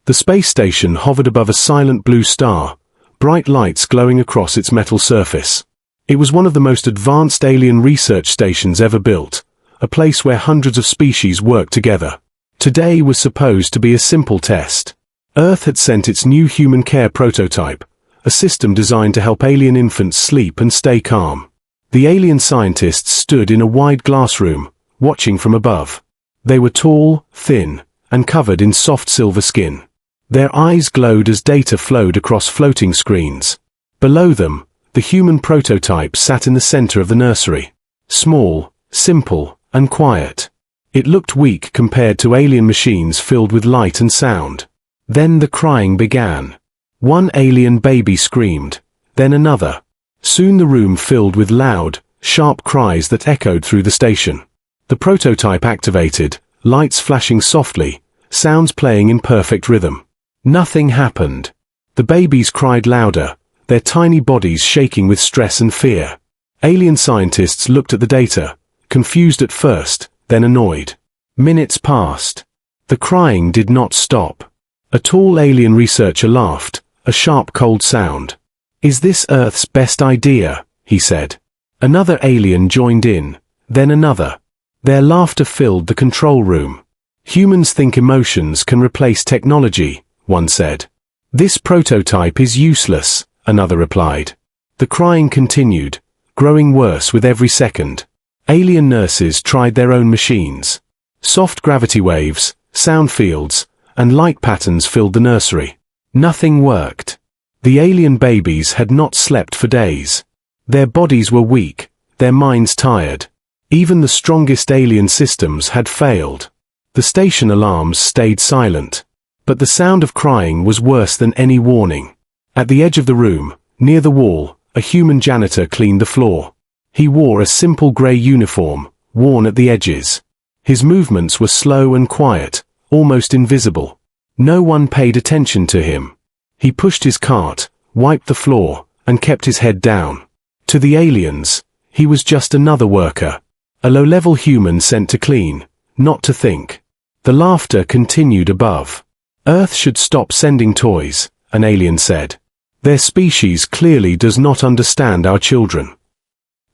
The space station hovered above a silent blue star, bright lights glowing across its metal surface. It was one of the most advanced alien research stations ever built, a place where hundreds of species worked together. Today was supposed to be a simple test. Earth had sent its new human care prototype, a system designed to help alien infants sleep and stay calm. The alien scientists stood in a wide glass room, watching from above. They were tall, thin, and covered in soft silver skin. Their eyes glowed as data flowed across floating screens. Below them, the human prototype sat in the center of the nursery. Small, simple, and quiet. It looked weak compared to alien machines filled with light and sound. Then the crying began. One alien baby screamed, then another. Soon the room filled with loud, sharp cries that echoed through the station. The prototype activated, lights flashing softly, sounds playing in perfect rhythm. Nothing happened. The babies cried louder, their tiny bodies shaking with stress and fear. Alien scientists looked at the data, confused at first, then annoyed. Minutes passed. The crying did not stop. A tall alien researcher laughed, a sharp cold sound. "Is this Earth's best idea?" he said. Another alien joined in, then another. Their laughter filled the control room. "Humans think emotions can replace technology," one said. "This prototype is useless," another replied. The crying continued, growing worse with every second. Alien nurses tried their own machines. Soft gravity waves, sound fields, and light patterns filled the nursery. Nothing worked. The alien babies had not slept for days. Their bodies were weak, their minds tired. Even the strongest alien systems had failed. The station alarms stayed silent. But the sound of crying was worse than any warning. At the edge of the room, near the wall, a human janitor cleaned the floor. He wore a simple grey uniform, worn at the edges. His movements were slow and quiet, almost invisible. No one paid attention to him. He pushed his cart, wiped the floor, and kept his head down. To the aliens, he was just another worker. A low-level human sent to clean, not to think. The laughter continued above. "Earth should stop sending toys," an alien said. "Their species clearly does not understand our children."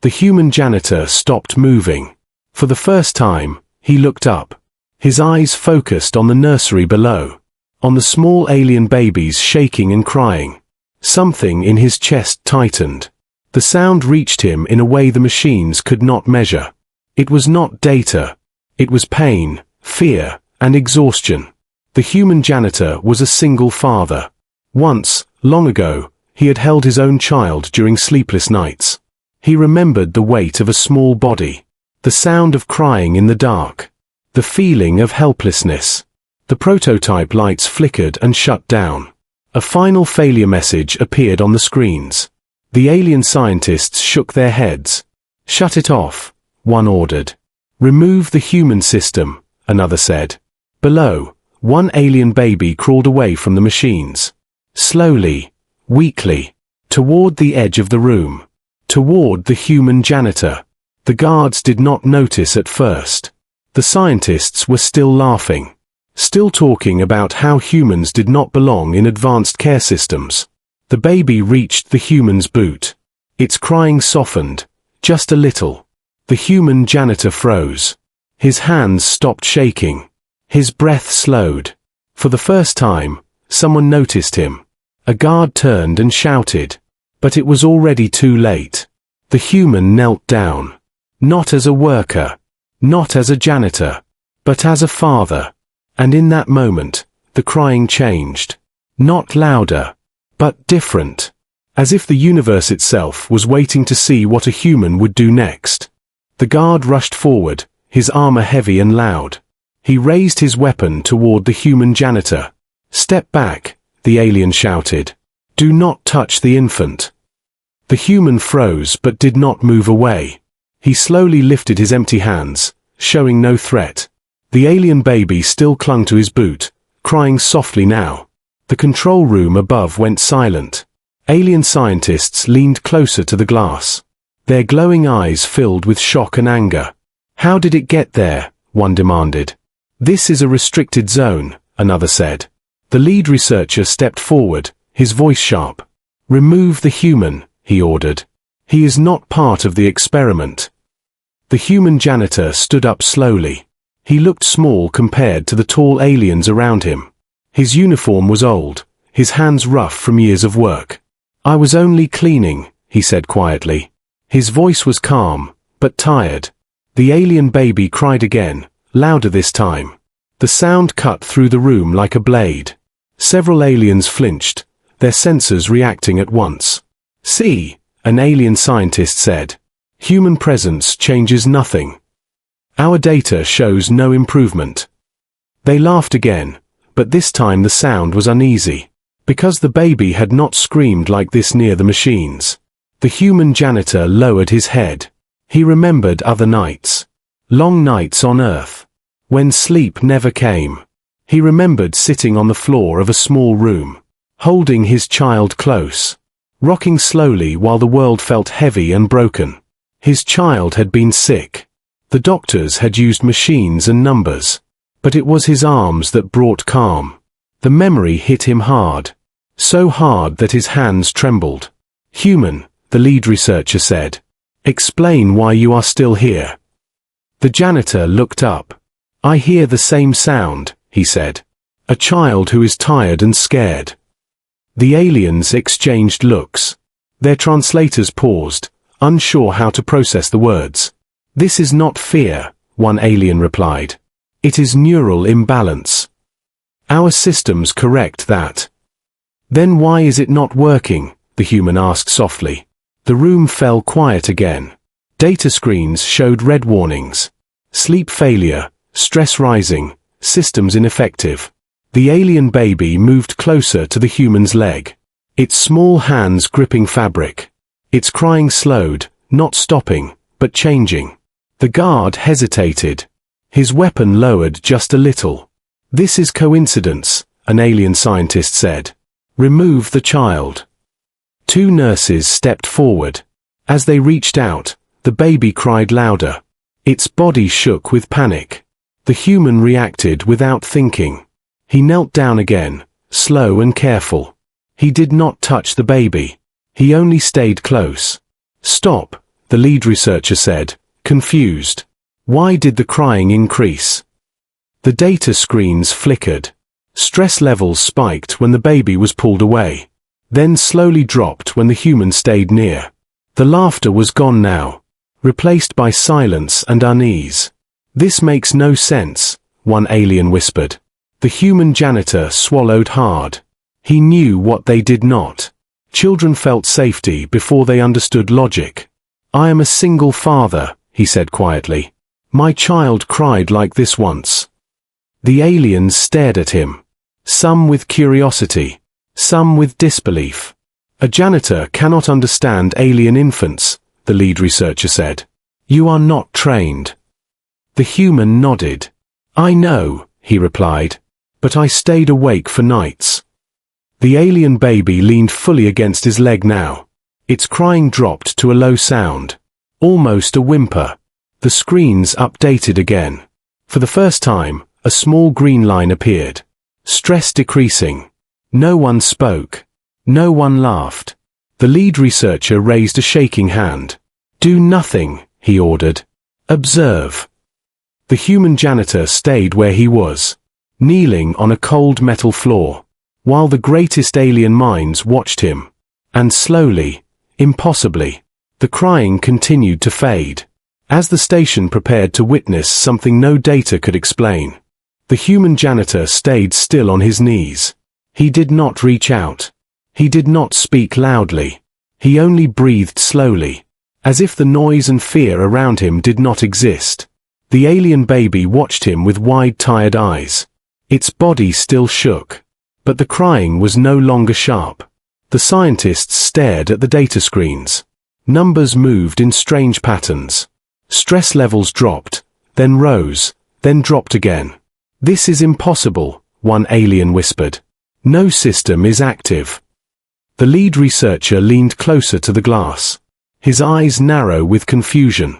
The human janitor stopped moving. For the first time, he looked up. His eyes focused on the nursery below, on the small alien babies shaking and crying. Something in his chest tightened. The sound reached him in a way the machines could not measure. It was not data. It was pain, fear, and exhaustion. The human janitor was a single father. Once, long ago, he had held his own child during sleepless nights. He remembered the weight of a small body, the sound of crying in the dark, the feeling of helplessness. The prototype lights flickered and shut down. A final failure message appeared on the screens. The alien scientists shook their heads. "Shut it off," one ordered. "Remove the human system," another said. Below, one alien baby crawled away from the machines. Slowly, weakly, toward the edge of the room, toward the human janitor. The guards did not notice at first. The scientists were still laughing, still talking about how humans did not belong in advanced care systems. The baby reached the human's boot. Its crying softened, just a little. The human janitor froze. His hands stopped shaking. His breath slowed. For the first time, someone noticed him. A guard turned and shouted. But it was already too late. The human knelt down. Not as a worker, not as a janitor, but as a father. And in that moment, the crying changed. Not louder, but different. As if the universe itself was waiting to see what a human would do next. The guard rushed forward, his armor heavy and loud. He raised his weapon toward the human janitor. "Step back," the alien shouted. "Do not touch the infant." The human froze but did not move away. He slowly lifted his empty hands, showing no threat. The alien baby still clung to his boot, crying softly now. The control room above went silent. Alien scientists leaned closer to the glass. Their glowing eyes filled with shock and anger. "How did it get there?" one demanded. "This is a restricted zone," another said. The lead researcher stepped forward, his voice sharp. "Remove the human," he ordered. "He is not part of the experiment." The human janitor stood up slowly. He looked small compared to the tall aliens around him. His uniform was old, his hands rough from years of work. "I was only cleaning," he said quietly. His voice was calm, but tired. The alien baby cried again, louder this time. The sound cut through the room like a blade. Several aliens flinched, their sensors reacting at once. "See," an alien scientist said. "Human presence changes nothing. Our data shows no improvement." They laughed again, but this time the sound was uneasy, because the baby had not screamed like this near the machines. The human janitor lowered his head. He remembered other nights. Long nights on Earth, when sleep never came. He remembered sitting on the floor of a small room, holding his child close, rocking slowly while the world felt heavy and broken. His child had been sick. The doctors had used machines and numbers, but it was his arms that brought calm. The memory hit him hard, so hard that his hands trembled. "Human," the lead researcher said. "Explain why you are still here." The janitor looked up. "I hear the same sound," he said. "A child who is tired and scared." The aliens exchanged looks. Their translators paused, unsure how to process the words. "This is not fear," one alien replied. "It is neural imbalance. Our systems correct that." "Then why is it not working?" the human asked softly. The room fell quiet again. Data screens showed red warnings. Sleep failure, stress rising, systems ineffective. The alien baby moved closer to the human's leg, its small hands gripping fabric. Its crying slowed, not stopping, but changing. The guard hesitated. His weapon lowered just a little. "This is coincidence," an alien scientist said. "Remove the child." Two nurses stepped forward. As they reached out, the baby cried louder. Its body shook with panic. The human reacted without thinking. He knelt down again, slow and careful. He did not touch the baby. He only stayed close. "Stop," the lead researcher said, confused. Why did the crying increase? The data screens flickered. Stress levels spiked when the baby was pulled away, then slowly dropped when the human stayed near. The laughter was gone now, replaced by silence and unease. "This makes no sense," one alien whispered. The human janitor swallowed hard. He knew what they did not. Children felt safety before they understood logic. "I am a single father," he said quietly. "My child cried like this once." The aliens stared at him, some with curiosity, some with disbelief. "A janitor cannot understand alien infants," the lead researcher said. "You are not trained." The human nodded. "I know," he replied, "but I stayed awake for nights." The alien baby leaned fully against his leg now. Its crying dropped to a low sound, almost a whimper. The screens updated again. For the first time, a small green line appeared. Stress decreasing. No one spoke. No one laughed. The lead researcher raised a shaking hand. "Do nothing," he ordered. "Observe." The human janitor stayed where he was, kneeling on a cold metal floor, while the greatest alien minds watched him. And slowly, impossibly, the crying continued to fade, as the station prepared to witness something no data could explain. The human janitor stayed still on his knees. He did not reach out. He did not speak loudly. He only breathed slowly, as if the noise and fear around him did not exist. The alien baby watched him with wide, tired eyes. Its body still shook, but the crying was no longer sharp. The scientists stared at the data screens. Numbers moved in strange patterns. Stress levels dropped, then rose, then dropped again. "This is impossible," one alien whispered. "No system is active." The lead researcher leaned closer to the glass, his eyes narrow with confusion.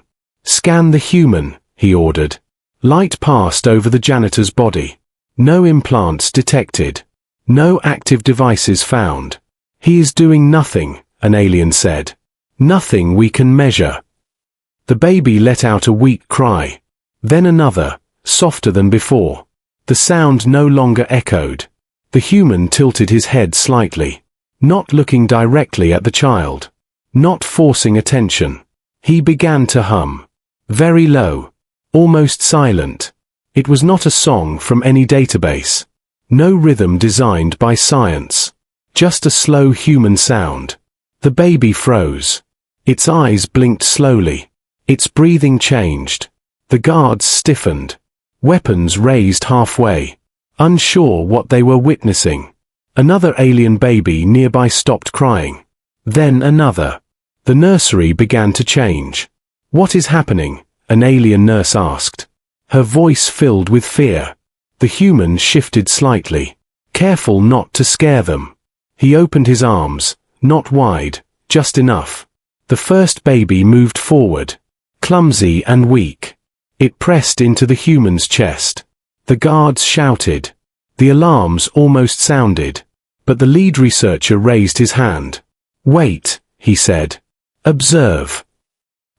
"Scan the human," he ordered. Light passed over the janitor's body. No implants detected. No active devices found. He is doing nothing, an alien said. Nothing we can measure. The baby let out a weak cry. Then another, softer than before. The sound no longer echoed. The human tilted his head slightly, not looking directly at the child, not forcing attention. He began to hum. Very low, almost silent. It was not a song from any database. No rhythm designed by science. Just a slow human sound. The baby froze. Its eyes blinked slowly. Its breathing changed. The guards stiffened. Weapons raised halfway. Unsure what they were witnessing. Another alien baby nearby stopped crying. Then another. The nursery began to change. "What is happening?" an alien nurse asked. Her voice filled with fear. The human shifted slightly, careful not to scare them. He opened his arms, not wide, just enough. The first baby moved forward, clumsy and weak. It pressed into the human's chest. The guards shouted. The alarms almost sounded. But the lead researcher raised his hand. "Wait," he said. "Observe."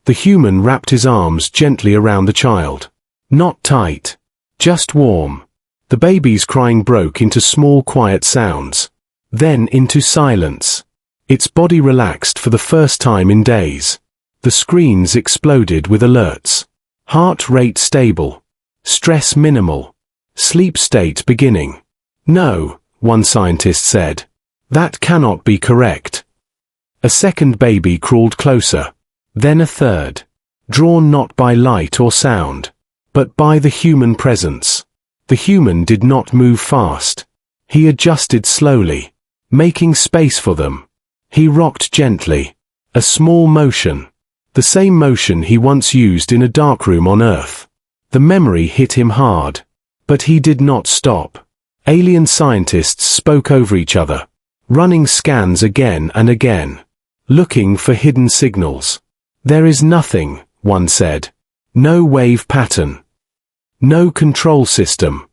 The human wrapped his arms gently around the child. Not tight, just warm. The baby's crying broke into small quiet sounds. Then into silence. Its body relaxed for the first time in days. The screens exploded with alerts. Heart rate stable. Stress minimal. Sleep state beginning. "No," one scientist said. "That cannot be correct." A second baby crawled closer. Then a third. Drawn not by light or sound, but by the human presence. The human did not move fast. He adjusted slowly, making space for them. He rocked gently. A small motion. The same motion he once used in a darkroom on Earth. The memory hit him hard. But he did not stop. Alien scientists spoke over each other, running scans again and again, looking for hidden signals. "There is nothing," one said. "No wave pattern. No control system."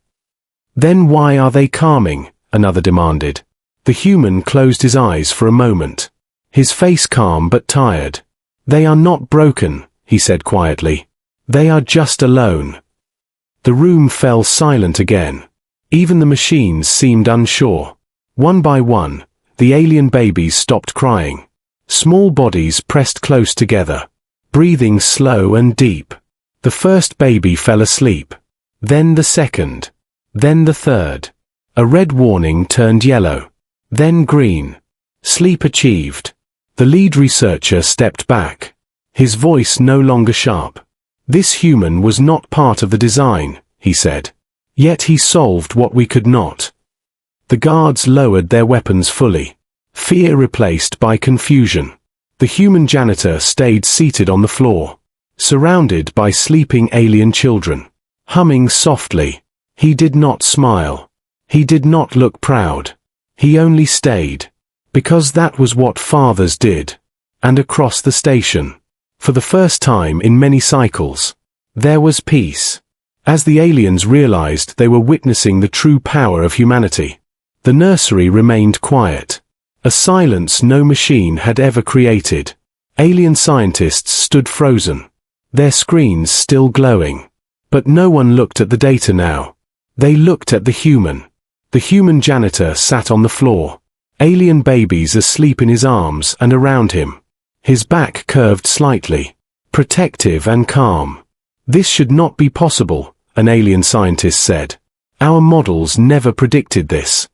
"Then why are they calming?" another demanded. The human closed his eyes for a moment. His face calm but tired. "They are not broken," he said quietly. "They are just alone." The room fell silent again. Even the machines seemed unsure. One by one, the alien babies stopped crying. Small bodies pressed close together, breathing slow and deep. The first baby fell asleep. Then the second. Then the third. A red warning turned yellow. Then green. Sleep achieved. The lead researcher stepped back. His voice no longer sharp. "This human was not part of the design," he said. "Yet he solved what we could not." The guards lowered their weapons fully. Fear replaced by confusion. The human janitor stayed seated on the floor, surrounded by sleeping alien children, humming softly. He did not smile. He did not look proud. He only stayed. Because that was what fathers did. And across the station, for the first time in many cycles, there was peace. As the aliens realized they were witnessing the true power of humanity, the nursery remained quiet. A silence no machine had ever created. Alien scientists stood frozen, their screens still glowing. But no one looked at the data now. They looked at the human. The human janitor sat on the floor, alien babies asleep in his arms and around him. His back curved slightly, protective and calm. "This should not be possible," an alien scientist said. "Our models never predicted this."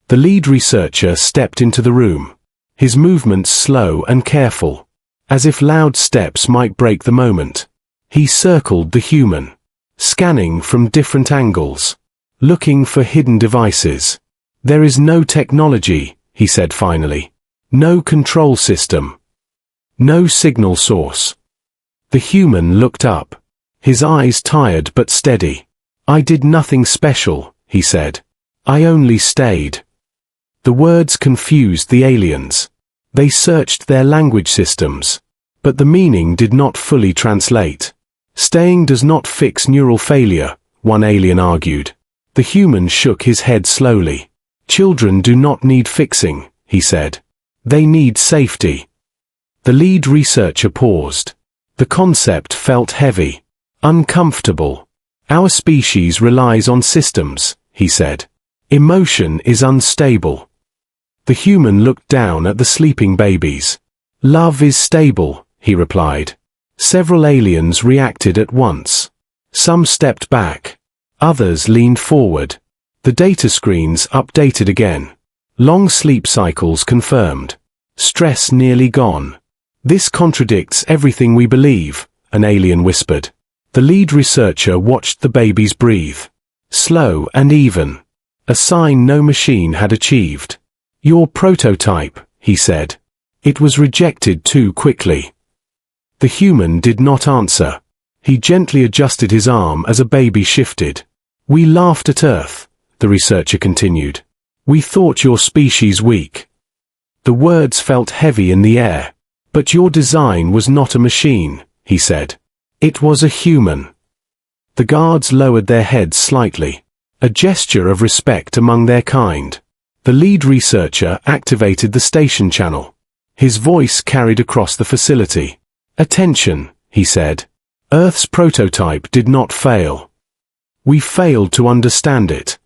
The lead researcher stepped into the room, his movements slow and careful, as if loud steps might break the moment. He circled the human, scanning from different angles, looking for hidden devices. "There is no technology," he said finally. "No control system. No signal source." The human looked up, his eyes tired but steady. "I did nothing special," he said. "I only stayed." The words confused the aliens. They searched their language systems, but the meaning did not fully translate. "Staying does not fix neural failure," one alien argued. The human shook his head slowly. Children do not need fixing, he said. They need safety. The lead researcher paused. The concept felt heavy, uncomfortable. Our species relies on systems, he said. Emotion is unstable. The human looked down at the sleeping babies. Love is stable, he replied. Several aliens reacted at once. Some stepped back. Others leaned forward. The data screens updated again. Long sleep cycles confirmed. Stress nearly gone. This contradicts everything we believe, an alien whispered. The lead researcher watched the babies breathe. Slow and even. A sign no machine had achieved. Your prototype, he said. It was rejected too quickly. The human did not answer. He gently adjusted his arm as a baby shifted. We laughed at Earth, the researcher continued. We thought your species weak. The words felt heavy in the air. But your design was not a machine, he said. It was a human. The guards lowered their heads slightly, a gesture of respect among their kind. The lead researcher activated the station channel. His voice carried across the facility. Attention, he said. Earth's prototype did not fail. We failed to understand it.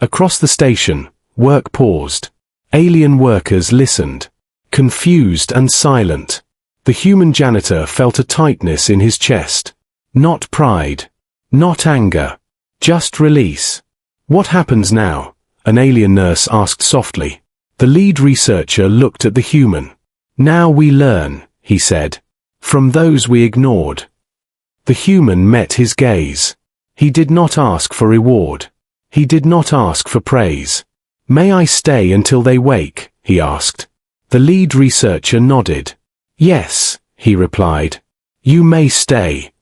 Across the station, work paused. Alien workers listened, confused and silent. The human janitor felt a tightness in his chest. Not pride. Not anger. Just release. What happens now? An alien nurse asked softly. The lead researcher looked at the human. Now we learn, he said. From those we ignored. The human met his gaze. He did not ask for reward. He did not ask for praise. May I stay until they wake? He asked. The lead researcher nodded. Yes, he replied. You may stay.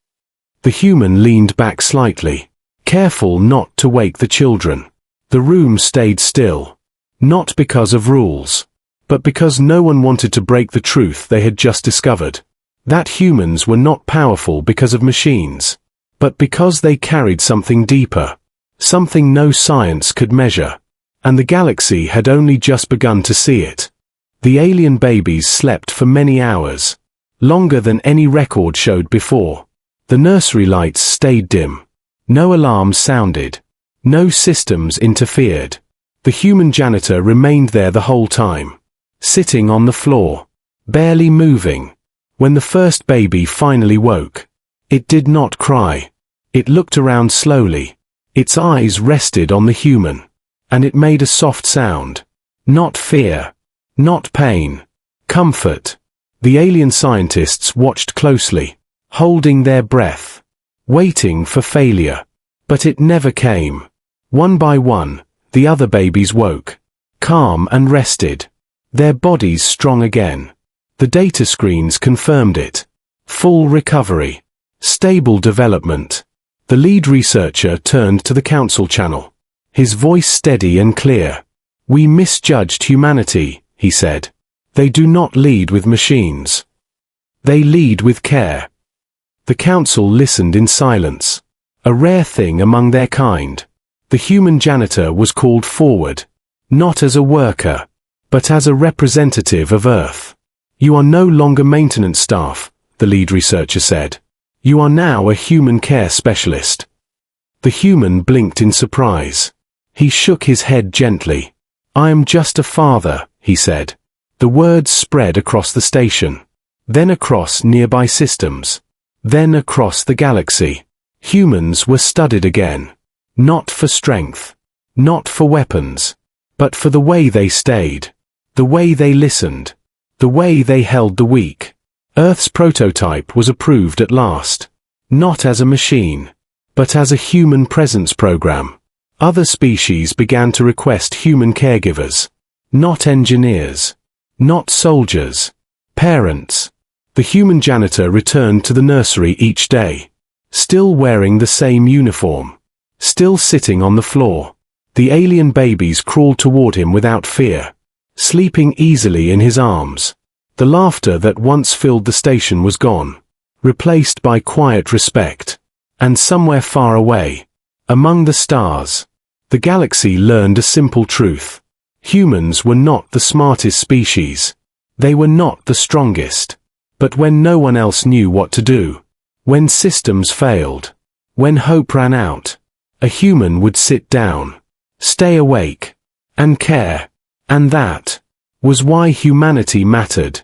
The human leaned back slightly, careful not to wake the children. The room stayed still. Not because of rules, but because no one wanted to break the truth they had just discovered. That humans were not powerful because of machines, but because they carried something deeper, something no science could measure. And the galaxy had only just begun to see it. The alien babies slept for many hours, longer than any record showed before. The nursery lights stayed dim. No alarms sounded. No systems interfered. The human janitor remained there the whole time, sitting on the floor, barely moving. When the first baby finally woke, it did not cry. It looked around slowly. Its eyes rested on the human. And it made a soft sound. Not fear. Not pain. Comfort. The alien scientists watched closely, holding their breath, waiting for failure. But it never came. One by one, the other babies woke, calm and rested, their bodies strong again. The data screens confirmed it. Full recovery. Stable development. The lead researcher turned to the council channel. His voice steady and clear. We misjudged humanity, he said. They do not lead with machines. They lead with care. The council listened in silence. A rare thing among their kind. The human janitor was called forward, not as a worker, but as a representative of Earth. You are no longer maintenance staff, the lead researcher said. You are now a human care specialist. The human blinked in surprise. He shook his head gently. I am just a father, he said. The words spread across the station, then across nearby systems, then across the galaxy. Humans were studied again. Not for strength, not for weapons, but for the way they stayed, the way they listened, the way they held the weak. Earth's prototype was approved at last, not as a machine, but as a human presence program. Other species began to request human caregivers, not engineers, not soldiers, parents. The human janitor returned to the nursery each day, still wearing the same uniform, still sitting on the floor. The alien babies crawled toward him without fear, sleeping easily in his arms. The laughter that once filled the station was gone, replaced by quiet respect. And somewhere far away, among the stars, The galaxy learned a simple truth. Humans were not the smartest species. They were not the strongest. But when no one else knew what to do, when systems failed, when hope ran out, a human would sit down, stay awake, and care. And that was why humanity mattered.